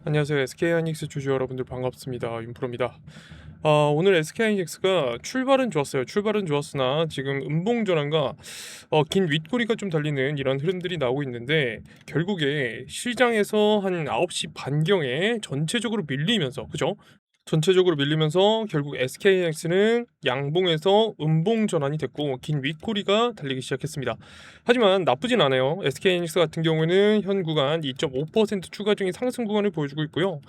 안녕하세요. SK하이닉스 주주 여러분들 반갑습니다. 윤프로입니다. 오늘 SK하이닉스가 출발은 좋았어요. 출발은 좋았으나 지금 음봉 전환과 긴 윗꼬리가 좀 달리는 이런 흐름들이 나오고 있는데 결국에 시장에서 한 9시 반경에 전체적으로 밀리면서 그죠? 전체적으로 밀리면서 결국 SK하이닉스는 양봉에서 음봉 전환이 됐고 긴 윗꼬리가 달리기 시작했습니다. 하지만 나쁘진 않아요. SK하이닉스 같은 경우에는 현 구간 2.5% 추가적인 상승 구간을 보여주고 있고요.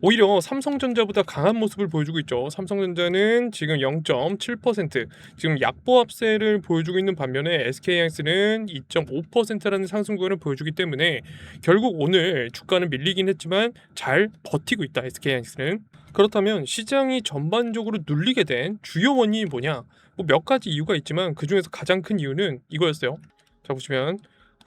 오히려 삼성전자보다 강한 모습을 보여주고 있죠. 삼성전자는 지금 0.7% 지금 약보합세를 보여주고 있는 반면에 SK하이닉스는 2.5%라는 상승 구간을 보여주기 때문에 결국 오늘 주가는 밀리긴 했지만 잘 버티고 있다. SK하이닉스는. 그렇다면 시장이 전반적으로 눌리게 된 주요 원인이 뭐냐? 뭐 몇 가지 이유가 있지만 그 중에서 가장 큰 이유는 이거였어요. 자 보시면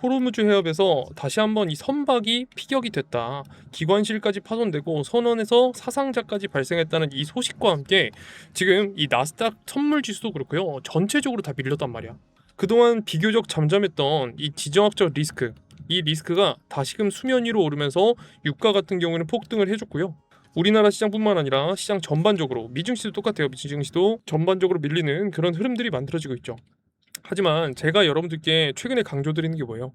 호르무즈 해협에서 다시 한번 이 선박이 피격이 됐다. 기관실까지 파손되고 선원에서 사상자까지 발생했다는 이 소식과 함께 지금 이 나스닥 선물 지수도 그렇고요. 전체적으로 다 밀렸단 말이야. 그동안 비교적 잠잠했던 이 지정학적 리스크, 이 리스크가 다시금 수면 위로 오르면서 유가 같은 경우는 폭등을 해줬고요. 우리나라 시장뿐만 아니라 시장 전반적으로 미증시도 똑같아요. 미증시도 전반적으로 밀리는 그런 흐름들이 만들어지고 있죠. 하지만 제가 여러분들께 최근에 강조드리는 게 뭐예요?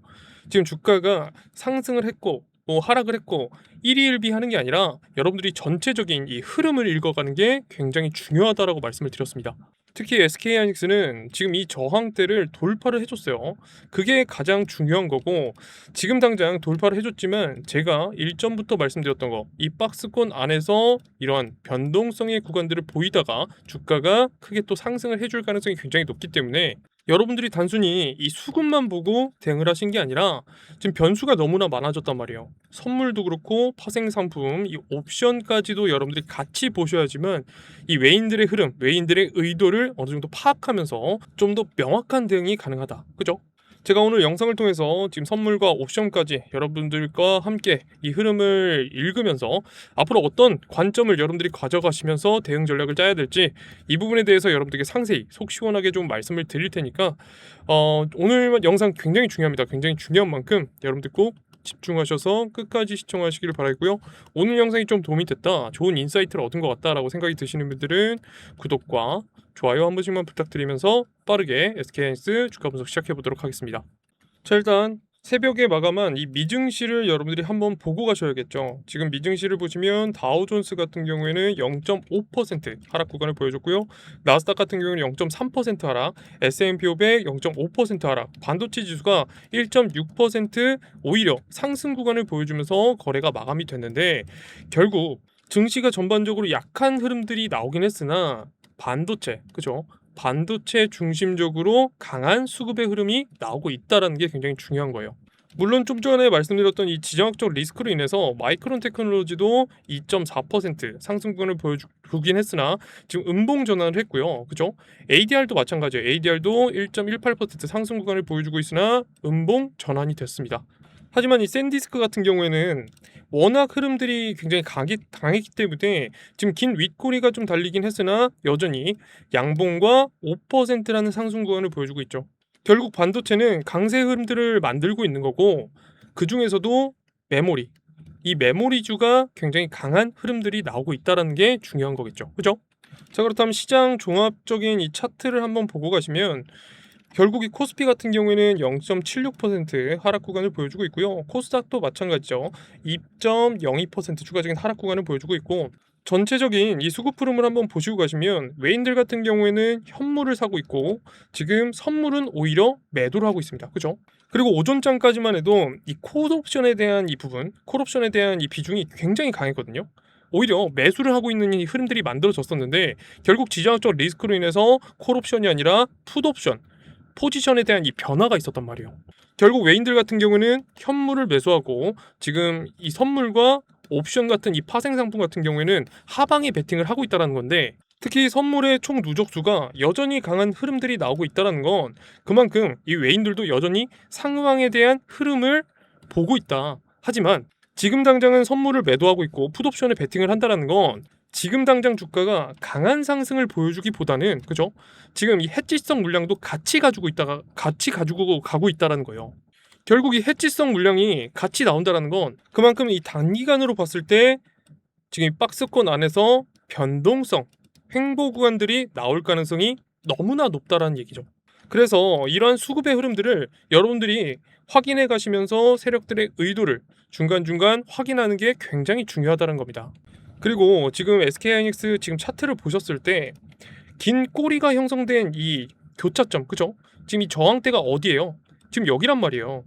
지금 주가가 상승을 했고 뭐 하락을 했고 일희일비하는 게 아니라 여러분들이 전체적인 이 흐름을 읽어가는 게 굉장히 중요하다라고 말씀을 드렸습니다. 특히 SK하이닉스는 지금 이 저항대를 돌파를 해줬어요. 그게 가장 중요한 거고 지금 당장 돌파를 해줬지만 제가 일전부터 말씀드렸던 거 이 박스권 안에서 이러한 변동성의 구간들을 보이다가 주가가 크게 또 상승을 해줄 가능성이 굉장히 높기 때문에 여러분들이 단순히 이 수급만 보고 대응을 하신 게 아니라 지금 변수가 너무나 많아졌단 말이에요. 선물도 그렇고 파생 상품, 이 옵션까지도 여러분들이 같이 보셔야지만 이 외인들의 흐름, 외인들의 의도를 어느 정도 파악하면서 좀 더 명확한 대응이 가능하다. 그죠? 제가 오늘 영상을 통해서 지금 선물과 옵션까지 여러분들과 함께 이 흐름을 읽으면서 앞으로 어떤 관점을 여러분들이 가져가시면서 대응 전략을 짜야 될지 이 부분에 대해서 여러분들께 상세히 속 시원하게 좀 말씀을 드릴 테니까 오늘 영상 굉장히 중요합니다. 굉장히 중요한 만큼 여러분들 꼭 집중하셔서 끝까지 시청하시길 바라고요. 오늘 영상이 좀 도움이 됐다, 좋은 인사이트를 얻은 것 같다라고 생각이 드시는 분들은 구독과 좋아요 한 번씩만 부탁드리면서 빠르게 SK하이닉스 주가 분석 시작해 보도록 하겠습니다. 자 일단 새벽에 마감한 이 미증시를 여러분들이 한번 보고 가셔야겠죠. 지금 미증시를 보시면 다우존스 같은 경우에는 0.5% 하락 구간을 보여줬고요. 나스닥 같은 경우는 0.3% 하락, S&P 500 0.5% 하락, 반도체 지수가 1.6% 오히려 상승 구간을 보여주면서 거래가 마감이 됐는데 결국 증시가 전반적으로 약한 흐름들이 나오긴 했으나 반도체, 그죠? 반도체 중심적으로 강한 수급의 흐름이 나오고 있다는 게 굉장히 중요한 거예요. 물론 좀 전에 말씀드렸던 이 지정학적 리스크로 인해서 마이크론 테크놀로지도 2.4% 상승분을 보여주긴 했으나 지금 음봉 전환을 했고요. 그죠? ADR도 마찬가지예요. ADR도 1.18% 상승 구간을 보여주고 있으나 음봉 전환이 됐습니다. 하지만 이 샌디스크 같은 경우에는 워낙 흐름들이 굉장히 강했기 때문에 지금 긴 윗꼬리가 좀 달리긴 했으나 여전히 양봉과 5%라는 상승 구간을 보여주고 있죠. 결국 반도체는 강세 흐름들을 만들고 있는 거고 그 중에서도 메모리, 이 메모리주가 굉장히 강한 흐름들이 나오고 있다는 게 중요한 거겠죠. 그죠? 자 그렇다면 시장 종합적인 이 차트를 한번 보고 가시면 결국 이 코스피 같은 경우에는 0.76% 하락 구간을 보여주고 있고요. 코스닥도 마찬가지죠. 2.02% 추가적인 하락 구간을 보여주고 있고 전체적인 이 수급 흐름을 한번 보시고 가시면 외인들 같은 경우에는 현물을 사고 있고 지금 선물은 오히려 매도를 하고 있습니다. 그죠? 그리고 오전장까지만 해도 이 콜옵션에 대한 이 부분, 콜옵션에 대한 이 비중이 굉장히 강했거든요. 오히려 매수를 하고 있는 이 흐름들이 만들어졌었는데 결국 지정학적 리스크로 인해서 콜옵션이 아니라 풋옵션, 포지션에 대한 이 변화가 있었단 말이에요. 결국 외인들 같은 경우는 현물을 매수하고 지금 이 선물과 옵션 같은 이 파생 상품 같은 경우에는 하방에 베팅을 하고 있다는 건데 특히 선물의 총 누적수가 여전히 강한 흐름들이 나오고 있다는 건 그만큼 이 외인들도 여전히 상황에 대한 흐름을 보고 있다. 하지만 지금 당장은 선물을 매도하고 있고 풋옵션에 베팅을 한다는 건 지금 당장 주가가 강한 상승을 보여주기보다는 그죠? 지금 이 해지성 물량도 같이 가지고 가고 있다라는 거예요. 결국 이 해지성 물량이 같이 나온다는 건 그만큼 이 단기간으로 봤을 때 지금 이 박스권 안에서 변동성, 횡보 구간들이 나올 가능성이 너무나 높다라는 얘기죠. 그래서 이러한 수급의 흐름들을 여러분들이 확인해 가시면서 세력들의 의도를 중간중간 확인하는 게 굉장히 중요하다는 겁니다. 그리고 지금 SK하이닉스 지금 차트를 보셨을 때 긴 꼬리가 형성된 이 교차점, 그죠? 지금 이 저항대가 어디예요? 지금 여기란 말이에요.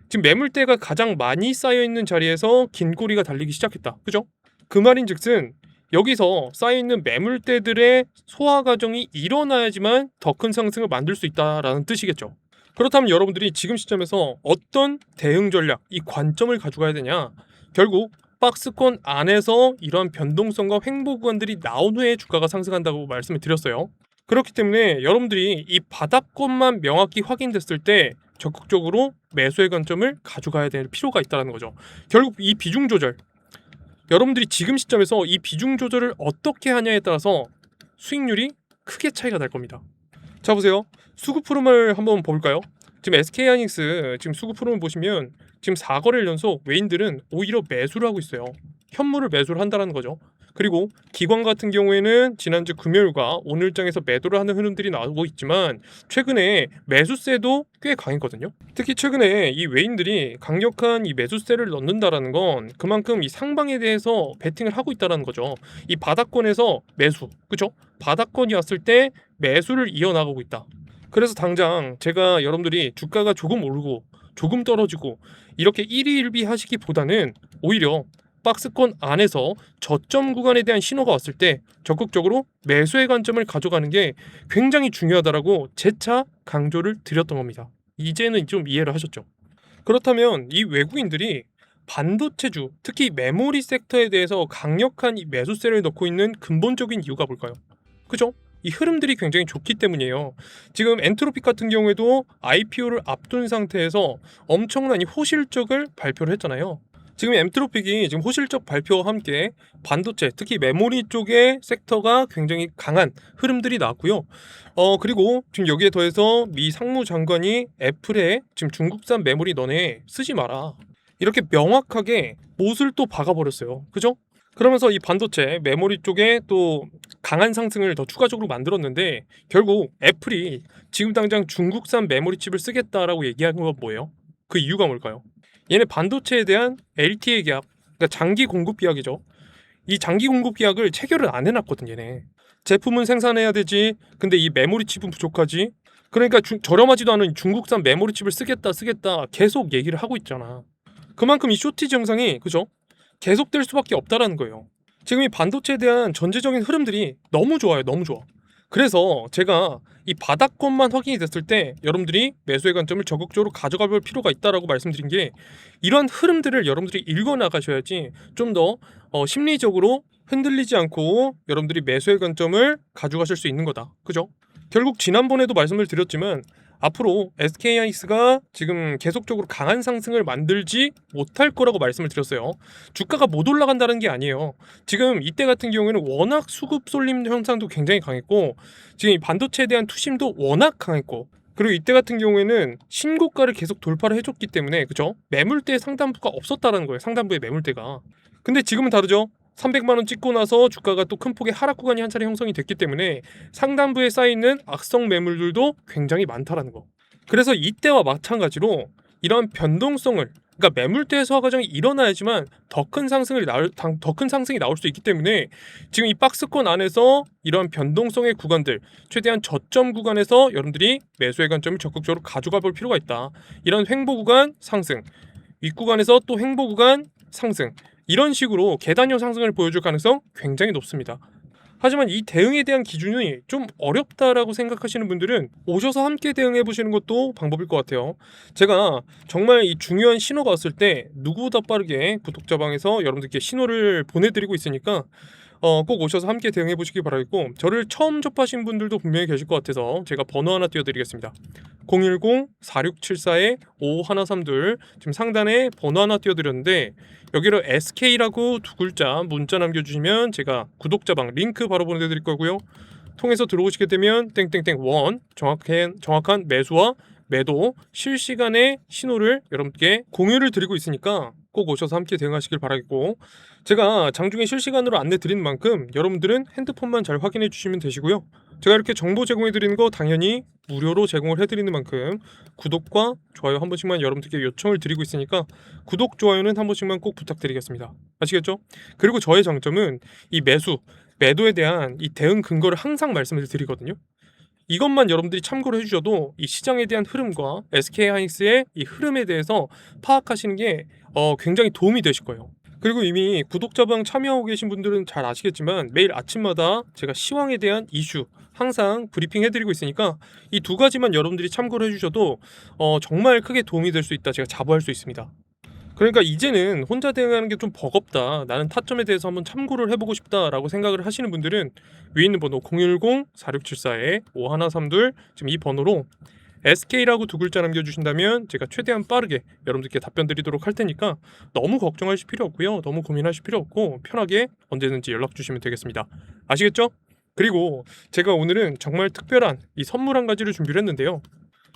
지금 매물대가 가장 많이 쌓여 있는 자리에서 긴 꼬리가 달리기 시작했다. 그죠? 그 말인즉슨 여기서 쌓여 있는 매물대들의 소화 과정이 일어나야지만 더 큰 상승을 만들 수 있다라는 뜻이겠죠. 그렇다면 여러분들이 지금 시점에서 어떤 대응 전략, 이 관점을 가져가야 되냐? 결국 박스권 안에서 이러한 변동성과 횡보 구간들이 나온 후에 주가가 상승한다고 말씀을 드렸어요. 그렇기 때문에 여러분들이 이 바닥권만 명확히 확인됐을 때 적극적으로 매수의 관점을 가져가야 될 필요가 있다는 거죠. 결국 이 비중 조절, 여러분들이 지금 시점에서 이 비중 조절을 어떻게 하냐에 따라서 수익률이 크게 차이가 날 겁니다. 자 보세요. 수급 흐름을 한번 볼까요? 지금 SK하이닉스 지금 수급 흐름을 보시면 지금 4거래일 연속 외인들은 오히려 매수를 하고 있어요. 현물을 매수를 한다는 거죠. 그리고 기관 같은 경우에는 지난주 금요일과 오늘장에서 매도를 하는 흐름들이 나오고 있지만 최근에 매수세도 꽤 강했거든요. 특히 최근에 이 외인들이 강력한 이 매수세를 넣는다라는 건 그만큼 이 상방에 대해서 베팅을 하고 있다는 거죠. 이 바닥권에서 매수, 그렇죠? 바닥권이 왔을 때 매수를 이어나가고 있다. 그래서 당장 제가 여러분들이 주가가 조금 오르고 조금 떨어지고 이렇게 일희일비 하시기보다는 오히려 박스권 안에서 저점 구간에 대한 신호가 왔을 때 적극적으로 매수의 관점을 가져가는 게 굉장히 중요하다라고 재차 강조를 드렸던 겁니다. 이제는 좀 이해를 하셨죠? 그렇다면 이 외국인들이 반도체주, 특히 메모리 섹터에 대해서 강력한 이 매수세를 넣고 있는 근본적인 이유가 뭘까요? 그죠? 이 흐름들이 굉장히 좋기 때문이에요. 지금 엔트로픽 같은 경우에도 IPO를 앞둔 상태에서 엄청난 이 호실적을 발표를 했잖아요. 지금 엔트로픽이 지금 호실적 발표와 함께 반도체, 특히 메모리 쪽의 섹터가 굉장히 강한 흐름들이 나왔고요. 그리고 지금 여기에 더해서 미 상무장관이 애플에 지금 중국산 메모리 너네 쓰지 마라, 이렇게 명확하게 못을 또 박아버렸어요. 그죠? 그러면서 이 반도체 메모리 쪽에 또 강한 상승을 더 추가적으로 만들었는데 결국 애플이 지금 당장 중국산 메모리 칩을 쓰겠다라고 얘기한 건 뭐예요? 그 이유가 뭘까요? 얘네 반도체에 대한 LTA 계약, 그러니까 장기 공급 계약이죠. 이 장기 공급 계약을 체결을 안 해놨거든 얘네. 제품은 생산해야 되지. 근데 이 메모리 칩은 부족하지. 그러니까 저렴하지도 않은 중국산 메모리 칩을 쓰겠다 계속 얘기를 하고 있잖아. 그만큼 이 쇼티지 현상이, 그죠? 계속될 수밖에 없다라는 거예요. 지금 이 반도체에 대한 전체적인 흐름들이 너무 좋아요. 너무 좋아. 그래서 제가 이 바닥권만 확인이 됐을 때 여러분들이 매수의 관점을 적극적으로 가져가 볼 필요가 있다라고 말씀드린 게, 이러한 흐름들을 여러분들이 읽어 나가셔야지 좀 더 심리적으로 흔들리지 않고 여러분들이 매수의 관점을 가져가실 수 있는 거다. 그죠? 결국 지난번에도 말씀을 드렸지만 앞으로 SK하이닉스가 지금 계속적으로 강한 상승을 만들지 못할 거라고 말씀을 드렸어요. 주가가 못 올라간다는 게 아니에요. 지금 이때 같은 경우에는 워낙 수급 쏠림 현상도 굉장히 강했고 지금 이 반도체에 대한 투심도 워낙 강했고, 그리고 이때 같은 경우에는 신고가를 계속 돌파를 해줬기 때문에, 그죠? 매물대 상단부가 없었다는 거예요. 상단부의 매물대가. 근데 지금은 다르죠. 300만 원 찍고 나서 주가가 또 큰 폭의 하락 구간이 한 차례 형성이 됐기 때문에 상단부에 쌓여있는 악성 매물들도 굉장히 많다라는 거. 그래서 이때와 마찬가지로 이런 변동성을, 그러니까 매물대 소화 과정이 일어나야지만 더 큰 상승이 나올 수 있기 때문에 지금 이 박스권 안에서 이런 변동성의 구간들, 최대한 저점 구간에서 여러분들이 매수의 관점을 적극적으로 가져가 볼 필요가 있다. 이런 횡보 구간 상승, 윗구간에서 또 횡보 구간 상승, 이런 식으로 계단형 상승을 보여줄 가능성 굉장히 높습니다. 하지만 이 대응에 대한 기준이 좀 어렵다라고 생각하시는 분들은 오셔서 함께 대응해 보시는 것도 방법일 것 같아요. 제가 정말 이 중요한 신호가 왔을 때 누구보다 빠르게 구독자방에서 여러분들께 신호를 보내드리고 있으니까 꼭 오셔서 함께 대응해 보시기 바라겠고, 저를 처음 접하신 분들도 분명히 계실 것 같아서 제가 번호 하나 띄워드리겠습니다. 010-4674-5132, 지금 상단에 번호 하나 띄워드렸는데 여기로 SK라고 두 글자 문자 남겨주시면 제가 구독자방 링크 바로 보내드릴 거고요. 통해서 들어오시게 되면 땡땡땡 원, 정확한 매수와 매도 실시간의 신호를 여러분께 공유를 드리고 있으니까 꼭 오셔서 함께 대응하시길 바라겠고, 제가 장중에 실시간으로 안내 드리는 만큼 여러분들은 핸드폰만 잘 확인해 주시면 되시고요. 제가 이렇게 정보 제공해 드리는 거 당연히 무료로 제공을 해드리는 만큼 구독과 좋아요 한 번씩만 여러분들께 요청을 드리고 있으니까 구독, 좋아요는 한 번씩만 꼭 부탁드리겠습니다. 아시겠죠? 그리고 저의 장점은 이 매도에 대한 이 대응 근거를 항상 말씀을 드리거든요. 이것만 여러분들이 참고를 해주셔도 이 시장에 대한 흐름과 SK하이닉스의 이 흐름에 대해서 파악하시는 게 굉장히 도움이 되실 거예요. 그리고 이미 구독자방 참여하고 계신 분들은 잘 아시겠지만 매일 아침마다 제가 시황에 대한 이슈 항상 브리핑 해드리고 있으니까 이 두 가지만 여러분들이 참고를 해주셔도 정말 크게 도움이 될 수 있다, 제가 자부할 수 있습니다. 그러니까 이제는 혼자 대응하는 게 좀 버겁다, 나는 타점에 대해서 한번 참고를 해보고 싶다라고 생각을 하시는 분들은 위에 있는 번호 010-4674-5132 지금 이 번호로 SK라고 두 글자 남겨주신다면 제가 최대한 빠르게 여러분들께 답변 드리도록 할 테니까 너무 걱정하실 필요 없고요, 너무 고민하실 필요 없고 편하게 언제든지 연락 주시면 되겠습니다. 아시겠죠? 그리고 제가 오늘은 정말 특별한 이 선물 한 가지를 준비를 했는데요.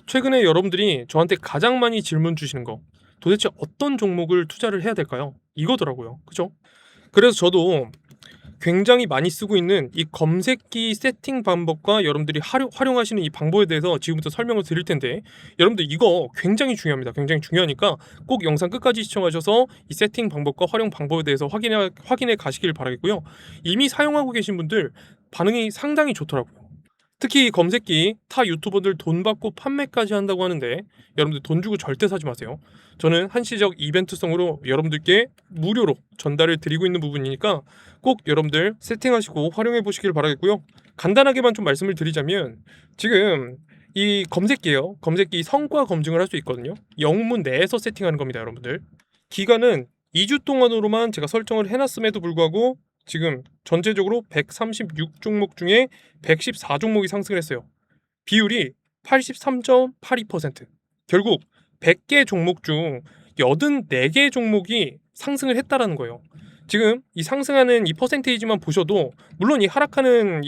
최근에 여러분들이 저한테 가장 많이 질문 주시는 거, 도대체 어떤 종목을 투자를 해야 될까요? 이거더라고요. 그죠? 그래서 저도 굉장히 많이 쓰고 있는 이 검색기 세팅 방법과 여러분들이 활용하시는 이 방법에 대해서 지금부터 설명을 드릴 텐데, 여러분들 이거 굉장히 중요합니다. 굉장히 중요하니까 꼭 영상 끝까지 시청하셔서 이 세팅 방법과 활용 방법에 대해서 확인해 가시길 바라겠고요. 이미 사용하고 계신 분들 반응이 상당히 좋더라고요. 특히 이 검색기 타 유튜버들 돈 받고 판매까지 한다고 하는데 여러분들 돈 주고 절대 사지 마세요. 저는 한시적 이벤트성으로 여러분들께 무료로 전달을 드리고 있는 부분이니까 꼭 여러분들 세팅하시고 활용해 보시길 바라겠고요. 간단하게만 좀 말씀을 드리자면 지금 이 검색기예요. 검색기 성과 검증을 할 수 있거든요. 영문 내에서 세팅하는 겁니다, 여러분들. 기간은 2주 동안으로만 제가 설정을 해놨음에도 불구하고 지금 전체적으로 136종목 중에 114종목이 상승을 했어요. 비율이 83.82%. 결국 100개 종목 중 84개 종목이 상승을 했다라는 거예요. 지금 이 상승하는 이 퍼센테이지만 보셔도 물론 이 하락하는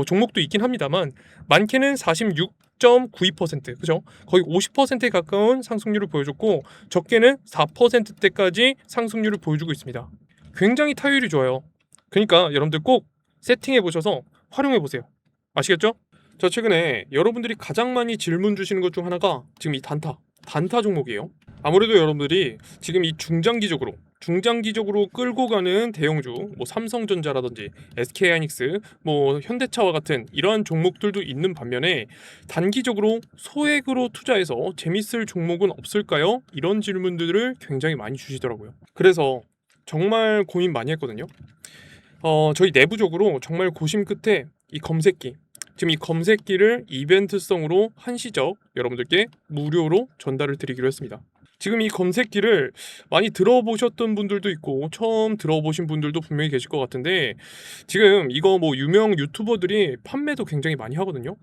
종목도 있긴 합니다만 많게는 46.92%, 그죠? 거의 50%에 가까운 상승률을 보여줬고 적게는 4%대까지 상승률을 보여주고 있습니다. 굉장히 타율이 좋아요. 그러니까 여러분들 꼭 세팅해 보셔서 활용해 보세요. 아시겠죠? 자, 최근에 여러분들이 가장 많이 질문 주시는 것 중 하나가 지금 이 단타 종목이에요. 아무래도 여러분들이 지금 이 중장기적으로 끌고 가는 대형주, 삼성전자라든지 SK하이닉스, 현대차와 같은 이러한 종목들도 있는 반면에 단기적으로 소액으로 투자해서 재밌을 종목은 없을까요? 이런 질문들을 굉장히 많이 주시더라고요. 그래서 정말 고민 많이 했거든요. 저희 내부적으로 정말 고심 끝에 이 검색기를 이벤트성으로 한시적 여러분들께 무료로 전달을 드리기로 했습니다. 지금 이 검색기를 많이 들어보셨던 분들도 있고 처음 들어보신 분들도 분명히 계실 것 같은데, 지금 이거 유명 유튜버들이 판매도 굉장히 많이 하거든요.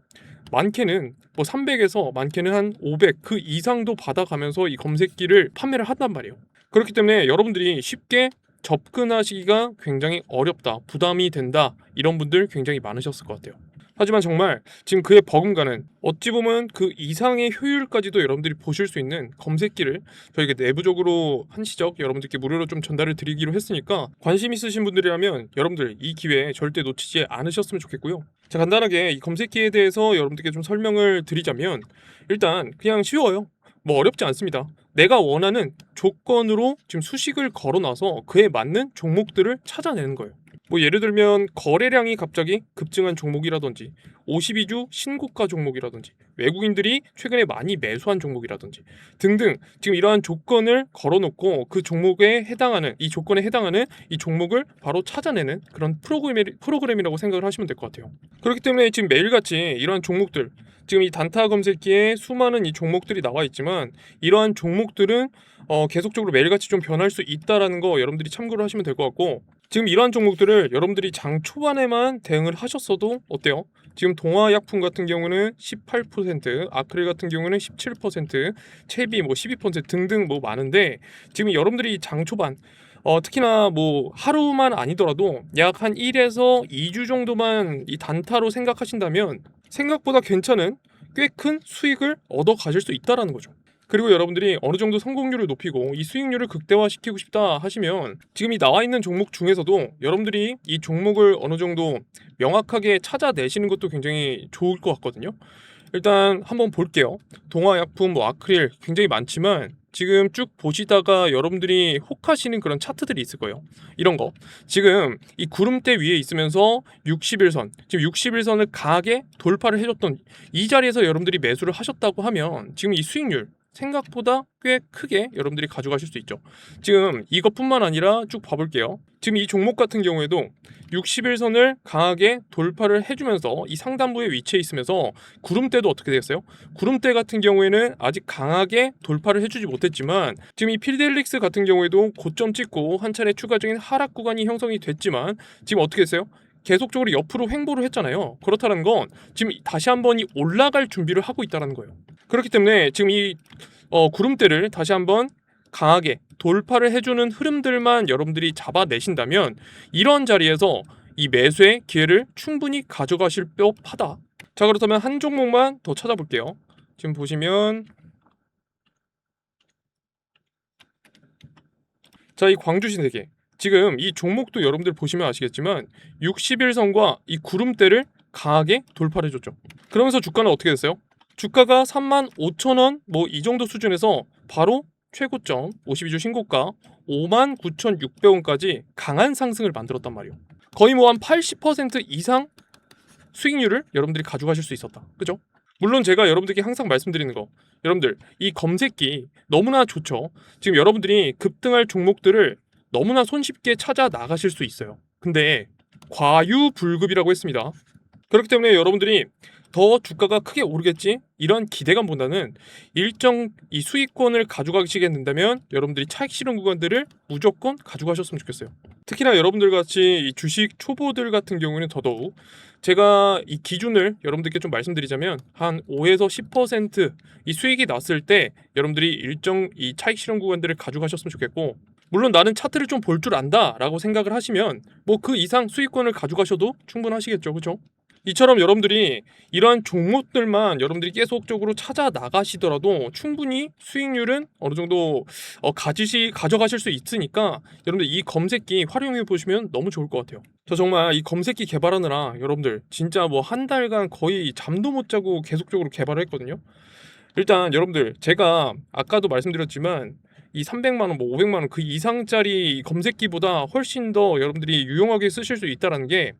많게는 300에서 많게는 한 500 그 이상도 받아가면서 이 검색기를 판매를 한단 말이에요. 그렇기 때문에 여러분들이 쉽게 접근하시기가 굉장히 어렵다, 부담이 된다, 이런 분들 굉장히 많으셨을 것 같아요. 하지만 정말 지금 그에 버금가는, 어찌 보면 그 이상의 효율까지도 여러분들이 보실 수 있는 검색기를 저희가 내부적으로 한시적 여러분들께 무료로 좀 전달을 드리기로 했으니까 관심 있으신 분들이라면 여러분들 이 기회 절대 놓치지 않으셨으면 좋겠고요. 자, 간단하게 이 검색기에 대해서 여러분들께 좀 설명을 드리자면 일단 그냥 쉬워요. 어렵지 않습니다. 내가 원하는 조건으로 지금 수식을 걸어놔서 그에 맞는 종목들을 찾아내는 거예요. 예를 들면 거래량이 갑자기 급증한 종목이라든지 52주 신고가 종목이라든지 외국인들이 최근에 많이 매수한 종목이라든지 등등, 지금 이러한 조건을 걸어놓고 그 조건에 해당하는 이 종목을 바로 찾아내는 그런 프로그램이라고 생각을 하시면 될 것 같아요. 그렇기 때문에 지금 매일같이 이러한 종목들, 지금 이 단타 검색기에 수많은 이 종목들이 나와 있지만 이러한 종목들은 계속적으로 매일같이 좀 변할 수 있다라는 거 여러분들이 참고를 하시면 될 것 같고, 지금 이러한 종목들을 여러분들이 장 초반에만 대응을 하셨어도 어때요? 지금 동화약품 같은 경우는 18%, 아크릴 같은 경우는 17%, 채비 12% 등등 많은데, 지금 여러분들이 장 초반 특히나 하루만 아니더라도 약 한 1에서 2주 정도만 이 단타로 생각하신다면 생각보다 괜찮은 꽤 큰 수익을 얻어 가실 수 있다라는 거죠. 그리고 여러분들이 어느 정도 성공률을 높이고 이 수익률을 극대화시키고 싶다 하시면 지금 이 나와 있는 종목 중에서도 여러분들이 이 종목을 어느 정도 명확하게 찾아내시는 것도 굉장히 좋을 것 같거든요. 일단 한번 볼게요. 동화약품, 뭐 아크릴 굉장히 많지만 지금 쭉 보시다가 여러분들이 혹하시는 그런 차트들이 있을 거예요. 이런 거. 지금 이 구름대 위에 있으면서 60일선, 지금 60일선을 강하게 돌파를 해줬던 이 자리에서 여러분들이 매수를 하셨다고 하면 지금 이 수익률 생각보다 꽤 크게 여러분들이 가져가실 수 있죠. 지금 이것뿐만 아니라 쭉 봐볼게요. 지금 이 종목 같은 경우에도 60일선을 강하게 돌파를 해주면서 이 상단부에 위치해 있으면서 구름대도 어떻게 되겠어요? 구름대 같은 경우에는 아직 강하게 돌파를 해주지 못했지만 지금 이 필델릭스 같은 경우에도 고점 찍고 한 차례 추가적인 하락 구간이 형성이 됐지만 지금 어떻게 됐어요? 계속적으로 옆으로 횡보를 했잖아요. 그렇다는 건 지금 다시 한번 이 올라갈 준비를 하고 있다는 거예요. 그렇기 때문에 지금 이 구름대를 다시 한번 강하게 돌파를 해주는 흐름들만 여러분들이 잡아내신다면 이런 자리에서 이 매수의 기회를 충분히 가져가실 법하다. 자, 그렇다면 한 종목만 더 찾아볼게요. 지금 보시면 자, 이 광주신세계 지금 이 종목도 여러분들 보시면 아시겠지만 60일선과 이 구름대를 강하게 돌파를 해줬죠. 그러면서 주가는 어떻게 됐어요? 주가가 35,000원 뭐 이 정도 수준에서 바로 최고점 52주 신고가 59,600원까지 강한 상승을 만들었단 말이에요. 거의 뭐 한 80% 이상 수익률을 여러분들이 가져가실 수 있었다. 그죠? 물론 제가 여러분들께 항상 말씀드리는 거, 여러분들 이 검색기 너무나 좋죠. 지금 여러분들이 급등할 종목들을 너무나 손쉽게 찾아 나가실 수 있어요. 근데 과유불급이라고 했습니다. 그렇기 때문에 여러분들이 더 주가가 크게 오르겠지? 이런 기대감보다는 일정 이 수익권을 가져가시게 된다면 여러분들이 차익 실현 구간들을 무조건 가져가셨으면 좋겠어요. 특히나 여러분들 같이 이 주식 초보들 같은 경우는 더더욱 제가 이 기준을 여러분들께 좀 말씀드리자면 한 5에서 10%이 수익이 났을 때 여러분들이 일정 이 차익 실현 구간들을 가져가셨으면 좋겠고, 물론 나는 차트를 좀 볼 줄 안다 라고 생각을 하시면 뭐 그 이상 수익권을 가져가셔도 충분하시겠죠. 그죠? 이처럼 여러분들이 이러한 종목들만 여러분들이 계속적으로 찾아 나가시더라도 충분히 수익률은 어느 정도 가져가실 수 있으니까 여러분들 이 검색기 활용해 보시면 너무 좋을 것 같아요. 저 정말 이 검색기 개발하느라 여러분들 진짜 뭐 한 달간 거의 잠도 못 자고 계속적으로 개발을 했거든요. 일단 여러분들 제가 아까도 말씀드렸지만 이 300만 원, 뭐 500만 원 그 이상짜리 검색기보다 훨씬 더 여러분들이 유용하게 쓰실 수 있다는 게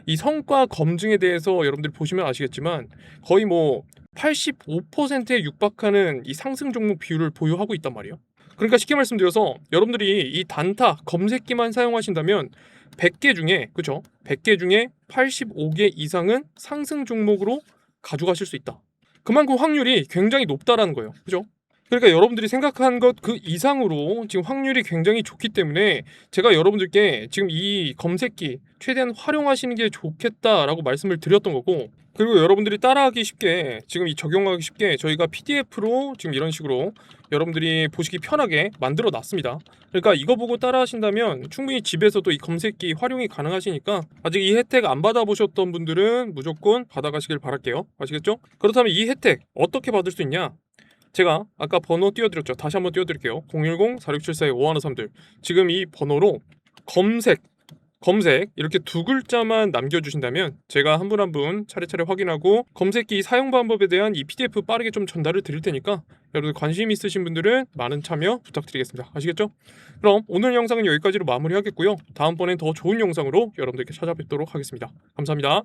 이 성과 검증에 대해서 여러분들이 보시면 아시겠지만 거의 뭐 85%에 육박하는 이 상승 종목 비율을 보유하고 있단 말이에요. 그러니까 쉽게 말씀드려서 여러분들이 이 단타 검색기만 사용하신다면 100개 중에 그죠? 100개 중에 85개 이상은 상승 종목으로 가져가실 수 있다. 그만큼 확률이 굉장히 높다라는 거예요. 그죠? 그러니까 여러분들이 생각한 것 그 이상으로 지금 확률이 굉장히 좋기 때문에 제가 여러분들께 지금 이 검색기 최대한 활용하시는 게 좋겠다라고 말씀을 드렸던 거고, 그리고 여러분들이 따라하기 쉽게 지금 이 적용하기 쉽게 저희가 PDF로 지금 이런 식으로 여러분들이 보시기 편하게 만들어 놨습니다. 그러니까 이거 보고 따라 하신다면 충분히 집에서도 이 검색기 활용이 가능하시니까 아직 이 혜택 안 받아보셨던 분들은 무조건 받아가시길 바랄게요. 아시겠죠? 그렇다면 이 혜택 어떻게 받을 수 있냐? 제가 아까 번호 띄워드렸죠. 다시 한번 띄워드릴게요. 010-4674-5153들 지금 이 번호로 검색 이렇게 두 글자만 남겨주신다면 제가 한 분 한 분 차례차례 확인하고 검색기 사용 방법에 대한 이 PDF 빠르게 좀 전달을 드릴 테니까 여러분들 관심 있으신 분들은 많은 참여 부탁드리겠습니다. 아시겠죠? 그럼 오늘 영상은 여기까지로 마무리하겠고요. 다음번엔 더 좋은 영상으로 여러분들께 찾아뵙도록 하겠습니다. 감사합니다.